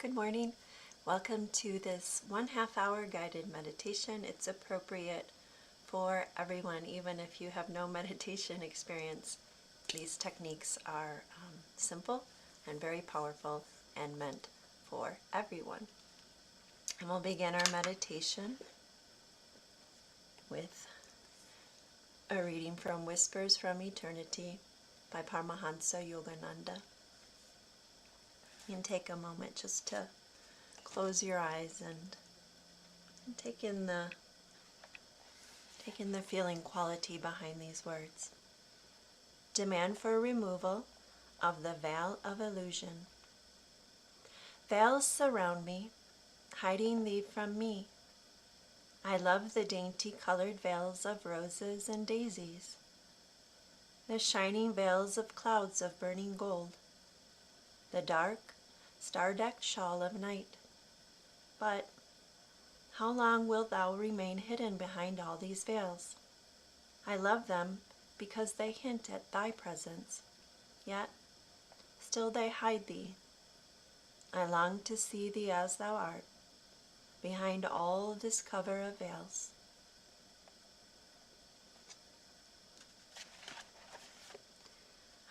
Good morning. Welcome to this 1/2 hour guided meditation. It's appropriate for everyone, even if you have no meditation experience. These techniques are simple and very powerful and meant for everyone. And we'll begin our meditation with a reading from Whispers from Eternity by Paramhansa Yogananda. You can take a moment just to close your eyes and take in the feeling quality behind these words. Demand for removal of the veil of illusion. Veils surround me, hiding thee from me. I love the dainty colored veils of roses and daisies, the shining veils of clouds of burning gold, the dark, star-decked shawl of night. But how long wilt thou remain hidden behind all these veils? I love them because they hint at thy presence, yet still they hide thee. I long to see thee as thou art, behind all this cover of veils.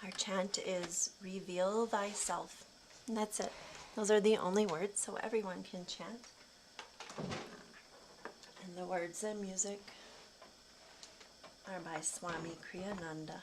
Our chant is reveal thyself. And that's it. Those are the only words, so everyone can chant. And the words and music are by Swami Kriyananda.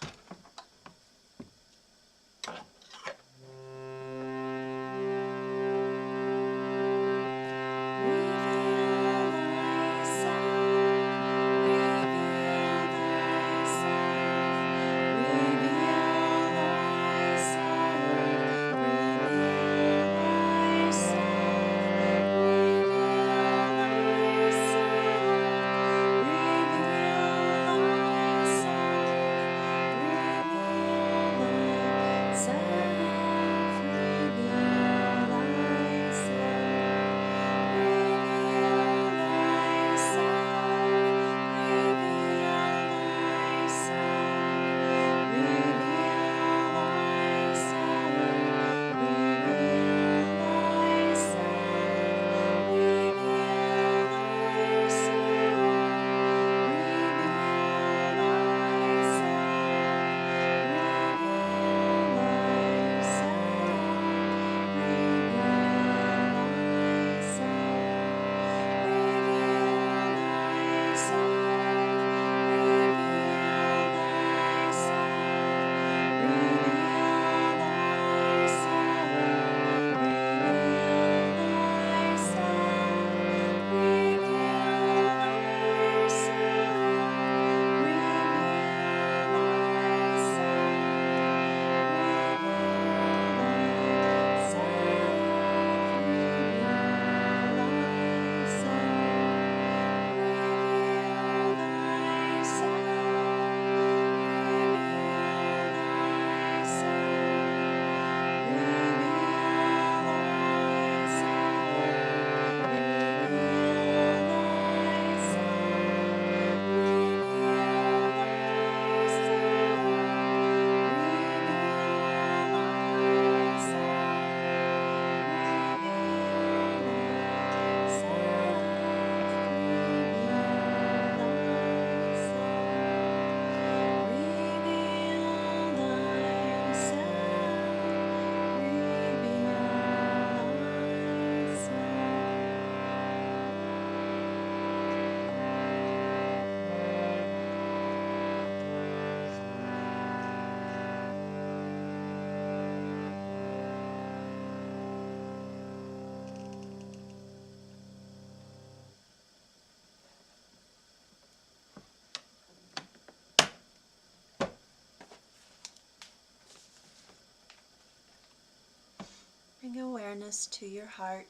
Bring awareness to your heart.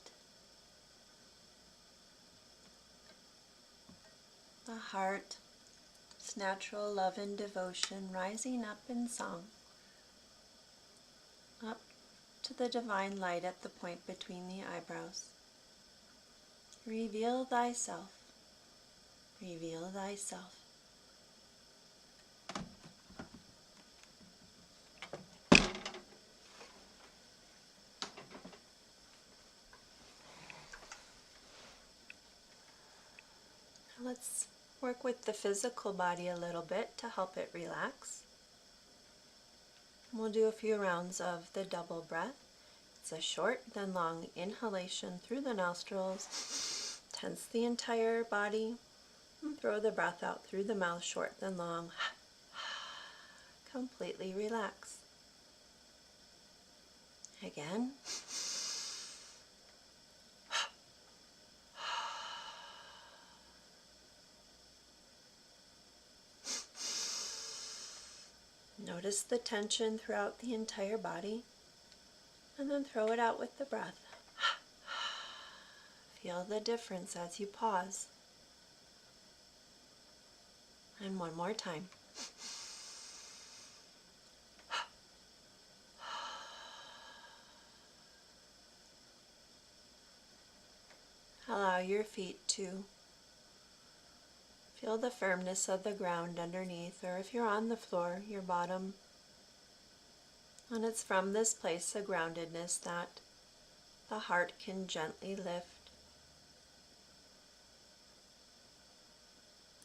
The heart, its natural love and devotion rising up in song, up to the divine light at the point between the eyebrows. Reveal thyself. Reveal thyself. Let's work with the physical body a little bit to help it relax. We'll do a few rounds of the double breath. It's a short then long inhalation through the nostrils. Tense the entire body and throw the breath out through the mouth, short then long. Completely relax. Again. Notice the tension throughout the entire body, and then throw it out with the breath. Feel the difference as you pause. And one more time. Allow your feet to feel the firmness of the ground underneath, or if you're on the floor, your bottom. And it's from this place of groundedness that the heart can gently lift,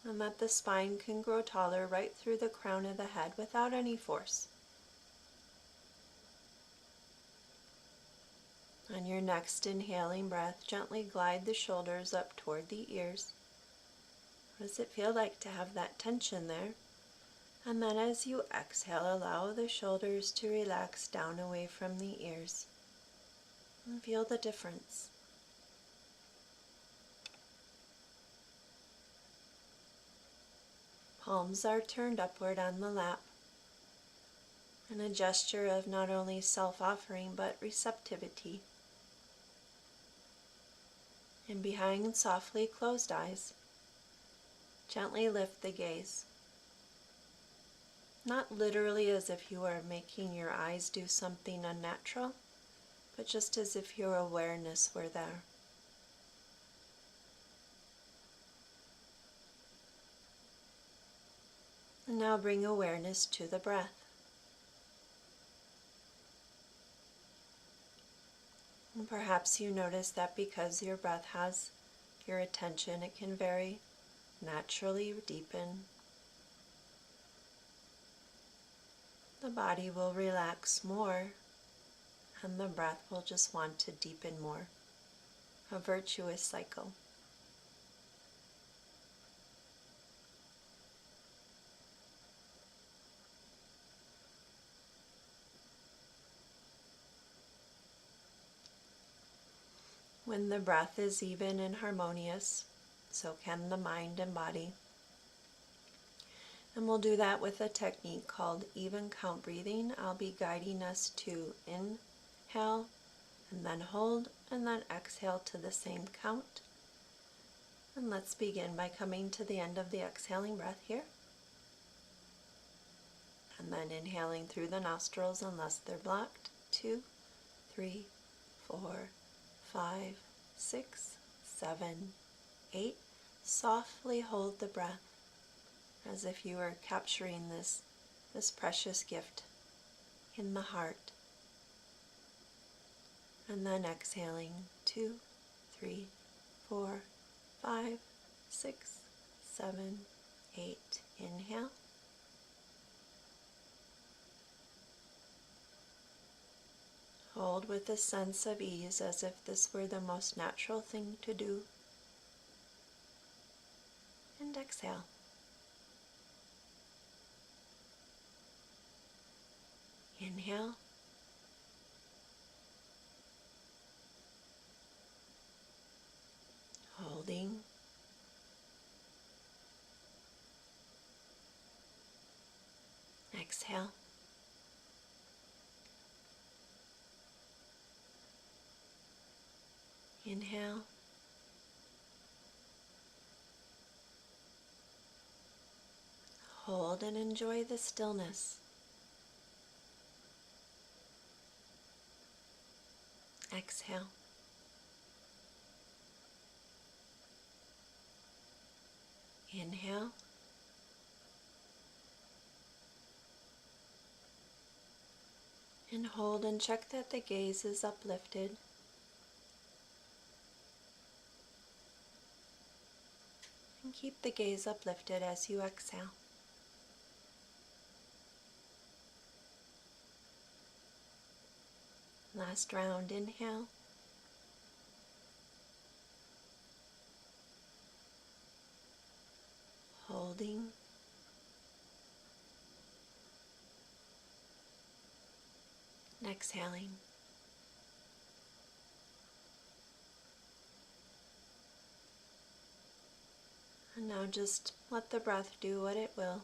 and that the spine can grow taller right through the crown of the head without any force. On your next inhaling breath, gently glide the shoulders up toward the ears. What does it feel like to have that tension there? And then as you exhale, allow the shoulders to relax down away from the ears. And feel the difference. Palms are turned upward on the lap, in a gesture of not only self-offering but receptivity. And behind softly closed eyes, gently lift the gaze. Not literally as if you are making your eyes do something unnatural, but just as if your awareness were there. And now bring awareness to the breath. And perhaps you notice that because your breath has your attention, it can very naturally deepen. The body will relax more, and the breath will just want to deepen more. A virtuous cycle. When the breath is even and harmonious, so can the mind and body. And we'll do that with a technique called even count breathing. I'll be guiding us to inhale, and then hold, and then exhale to the same count. And let's begin by coming to the end of the exhaling breath here. And then inhaling through the nostrils unless they're blocked. 2, 3, 4, 5, 6, 7, 8. Softly hold the breath as if you were capturing this precious gift in the heart. And then exhaling 2, 3, 4, 5, 6, 7, 8. Inhale. Hold with a sense of ease as if this were the most natural thing to do. And exhale. Inhale. Holding. Exhale. Inhale. Hold and enjoy the stillness. Exhale. Inhale. And hold and check that the gaze is uplifted. And keep the gaze uplifted as you exhale. Last round, inhale. Holding. And exhaling. And now just let the breath do what it will.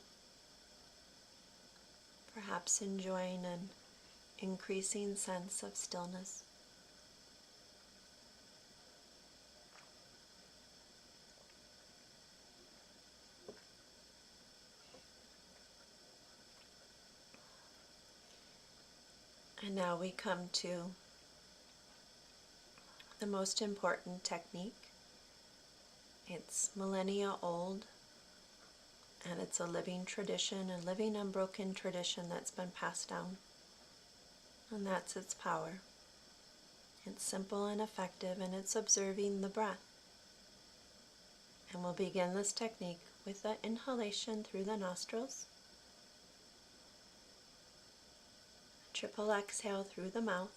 Perhaps enjoying an increasing sense of stillness. And now we come to the most important technique. It's millennia old, and it's a living tradition, a living unbroken tradition that's been passed down. And that's its power. It's simple and effective, and it's observing the breath. And we'll begin this technique with the inhalation through the nostrils. Triple exhale through the mouth.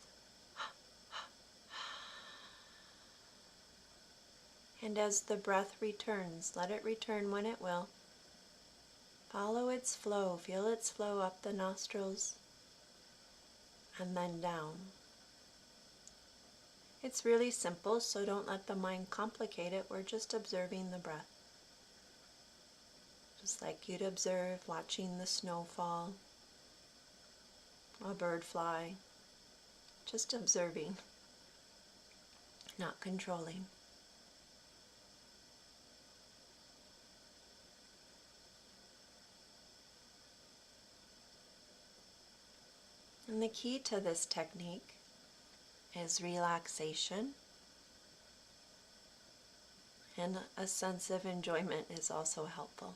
And as the breath returns, let it return when it will. Follow its flow, feel its flow up the nostrils and then down. It's really simple, so don't let the mind complicate it. We're just observing the breath. Just like you'd observe watching the snow fall, a bird fly. Just observing, not controlling. And the key to this technique is relaxation, and a sense of enjoyment is also helpful.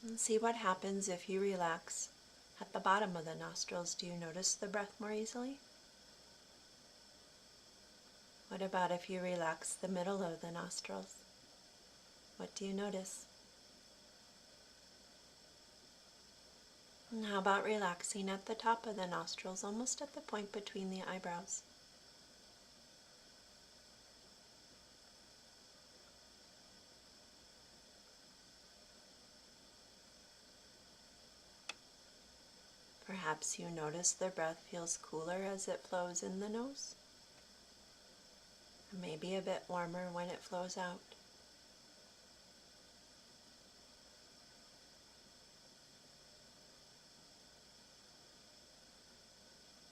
And see what happens if you relax at the bottom of the nostrils. Do you notice the breath more easily? What about if you relax the middle of the nostrils? What do you notice? And how about relaxing at the top of the nostrils, almost at the point between the eyebrows? Perhaps you notice the breath feels cooler as it flows in the nose, and maybe a bit warmer when it flows out.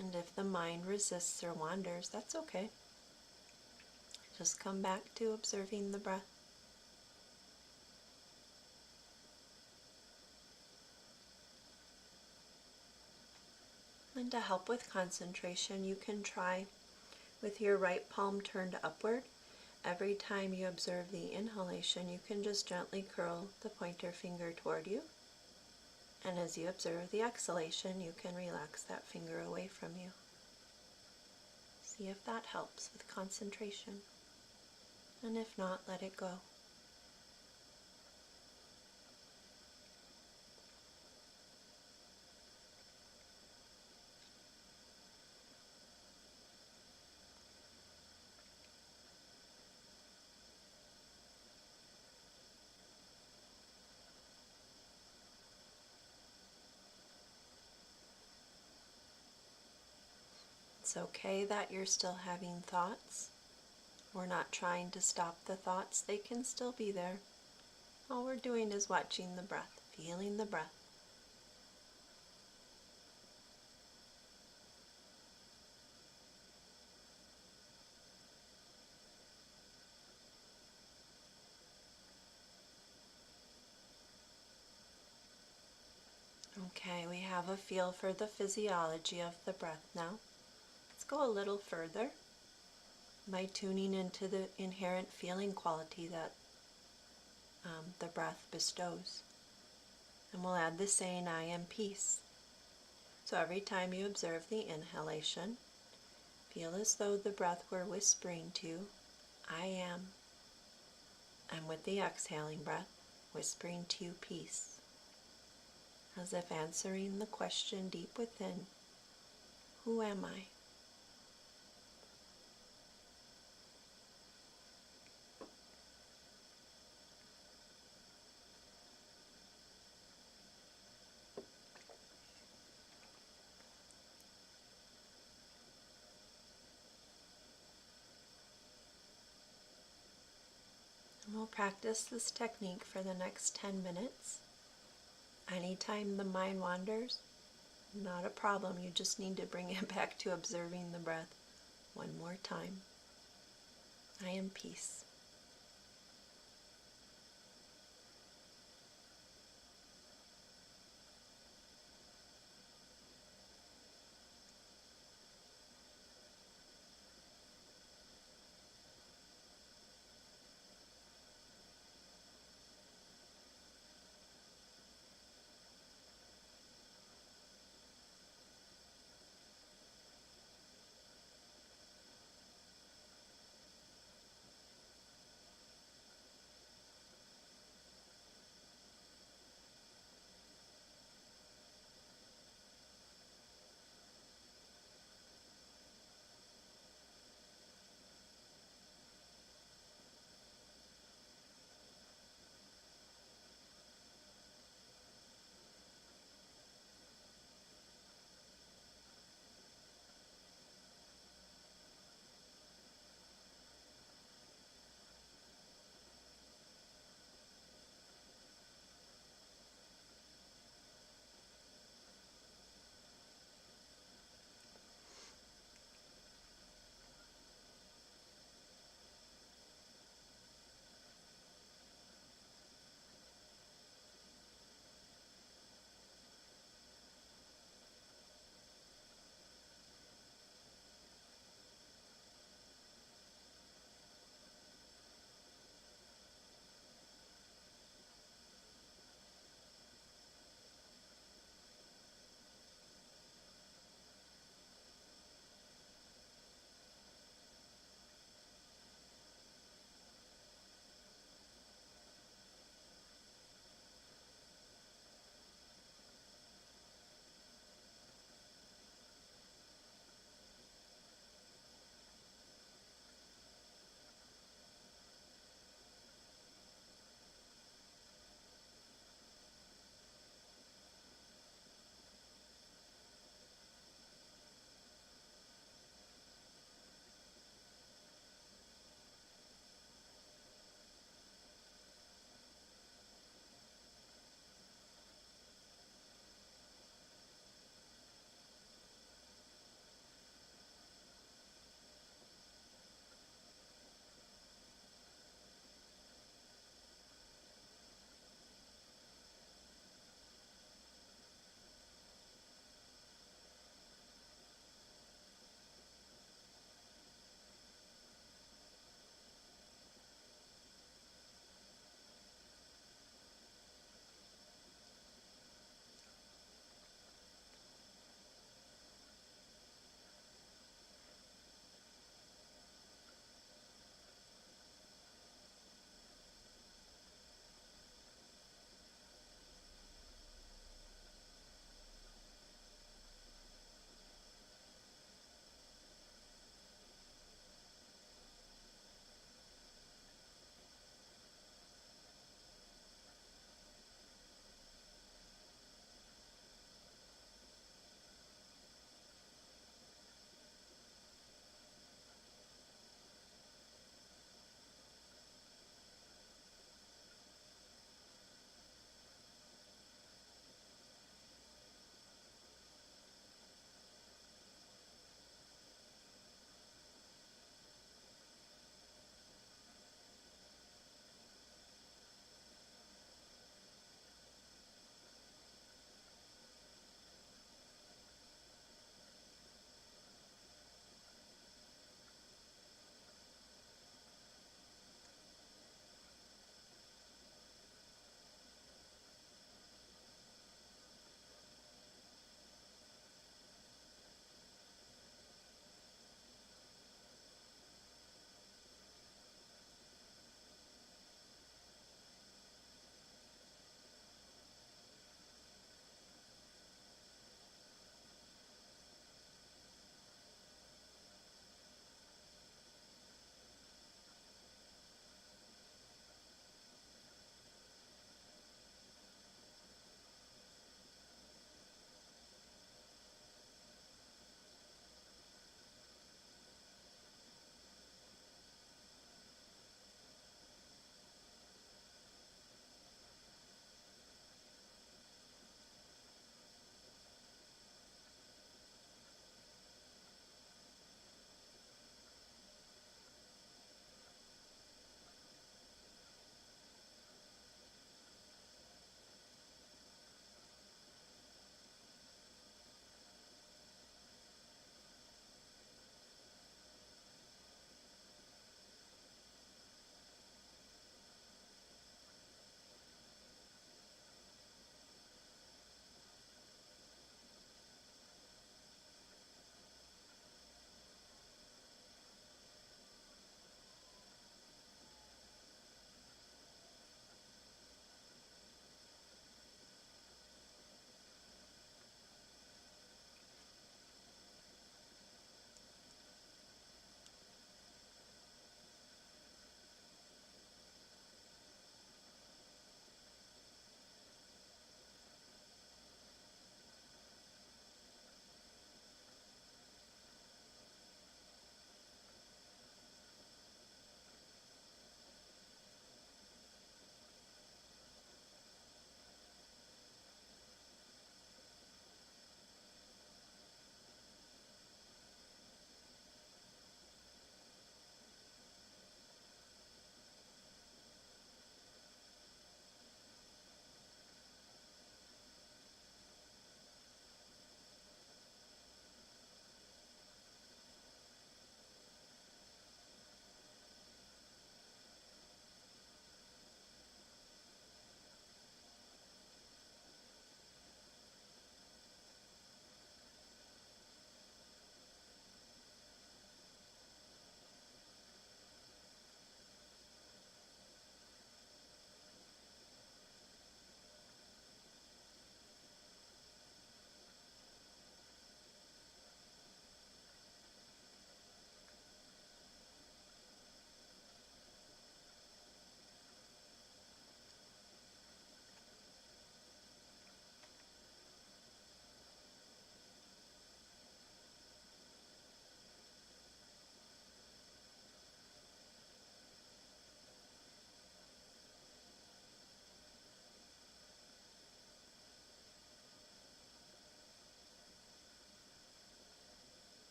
And if the mind resists or wanders, that's okay. Just come back to observing the breath. And to help with concentration, you can try with your right palm turned upward. Every time you observe the inhalation, you can just gently curl the pointer finger toward you. And as you observe the exhalation, you can relax that finger away from you. See if that helps with concentration. And if not, let it go. It's okay that you're still having thoughts. We're not trying to stop the thoughts. They can still be there. All we're doing is watching the breath, feeling the breath. Okay, we have a feel for the physiology of the breath now. Let's go a little further by tuning into the inherent feeling quality that the breath bestows. And we'll add the saying, I am peace. So every time you observe the inhalation, Feel as though the breath were whispering to, I am. And with the exhaling breath, whispering to peace, as if answering the question deep within, who am I? And we'll practice this technique for the next 10 minutes. Anytime the mind wanders, not a problem. You just need to bring it back to observing the breath one more time. I am peace.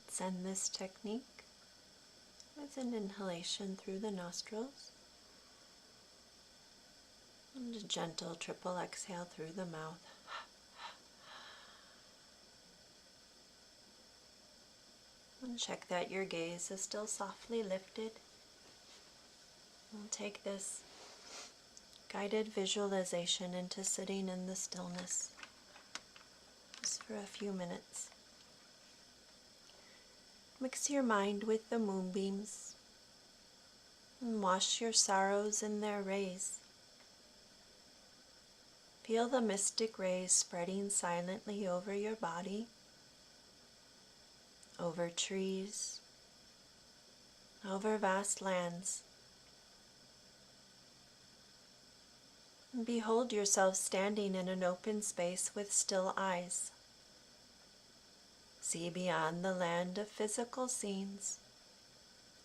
Let's end this technique with an inhalation through the nostrils and a gentle triple exhale through the mouth. And check that your gaze is still softly lifted. We'll take this guided visualization into sitting in the stillness just for a few minutes. Mix your mind with the moonbeams and wash your sorrows in their rays. Feel the mystic rays spreading silently over your body, over trees, over vast lands. And behold yourself standing in an open space with still eyes. See beyond the land of physical scenes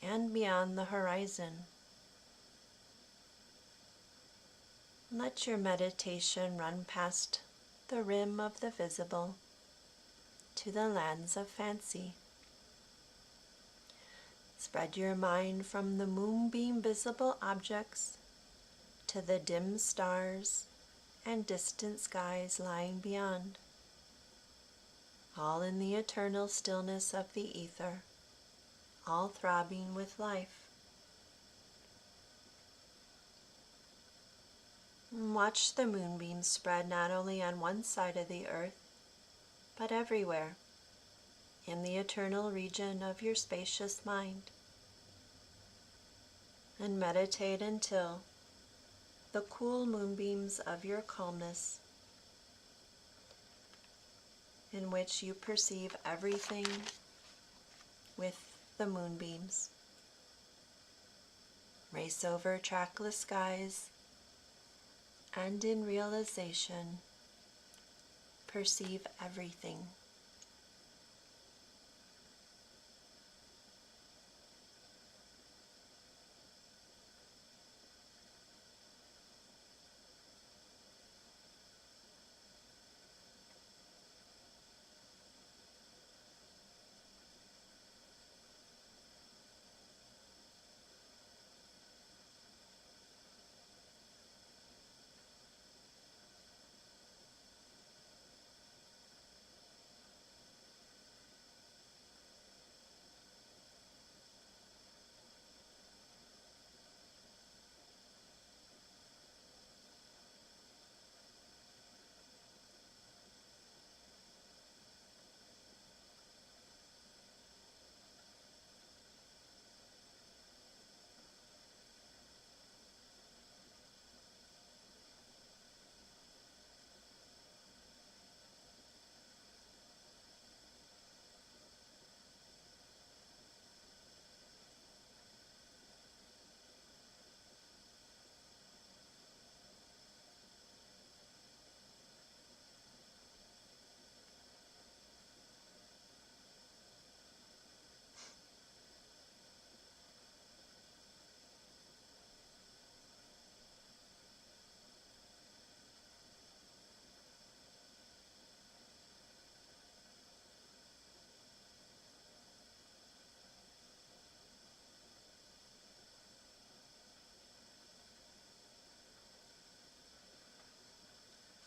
and beyond the horizon. Let your meditation run past the rim of the visible to the lands of fancy. Spread your mind from the moonbeam visible objects to the dim stars and distant skies lying beyond, all in the eternal stillness of the ether, all throbbing with life. And watch the moonbeams spread not only on one side of the earth, but everywhere, in the eternal region of your spacious mind. And meditate until the cool moonbeams of your calmness, in which you perceive everything with the moonbeams, race over trackless skies, and in realization perceive everything.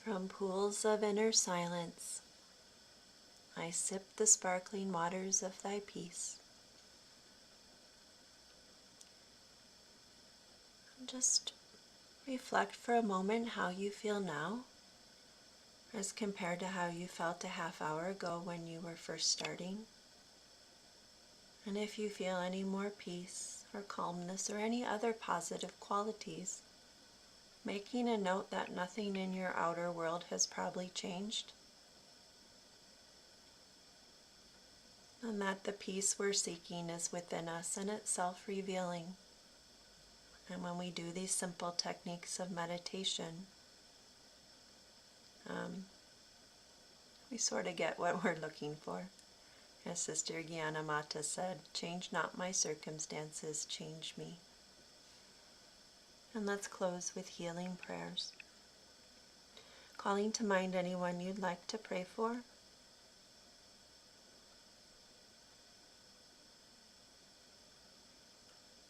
From pools of inner silence, I sip the sparkling waters of thy peace. Just reflect for a moment how you feel now as compared to how you felt a half hour ago when you were first starting. And if you feel any more peace or calmness or any other positive qualities, making a note that nothing in your outer world has probably changed, and that the peace we're seeking is within us and it's self-revealing. And when we do these simple techniques of meditation, we sort of get what we're looking for. As Sister Gyana Mata said, change not my circumstances, change me. And let's close with healing prayers. Calling to mind anyone you'd like to pray for.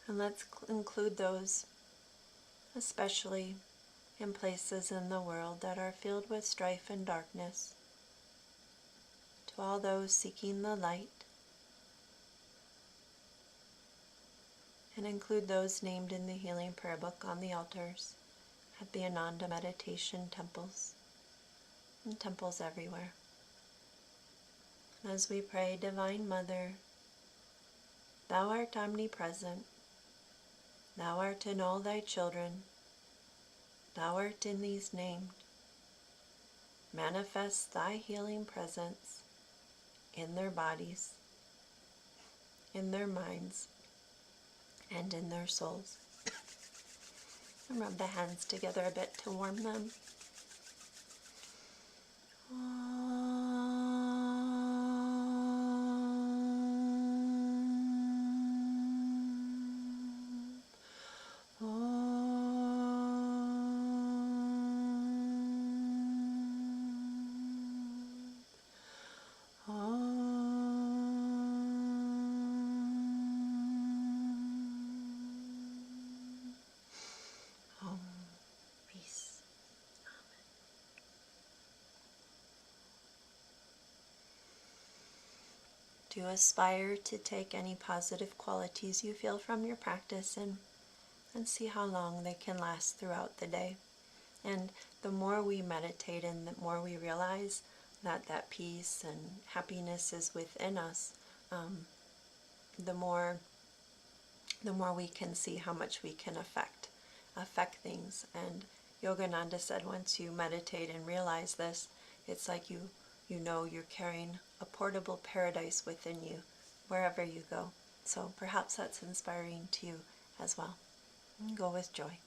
And let's include those, especially in places in the world that are filled with strife and darkness. To all those seeking the light, and include those named in the Healing Prayer Book on the altars at the Ananda meditation temples, and temples everywhere. As we pray, Divine Mother, Thou art omnipresent, Thou art in all Thy children, Thou art in these named. Manifest Thy healing presence in their bodies, in their minds, and in their souls. And rub the hands together a bit to warm them. Peace. Do aspire to take any positive qualities you feel from your practice and see how long they can last throughout the day. And the more we meditate and the more we realize that peace and happiness is within us, the more we can see how much we can affect things. And Yogananda said once you meditate and realize this, it's like you know you're carrying a portable paradise within you wherever you go. So perhaps that's inspiring to you as well. Go with joy.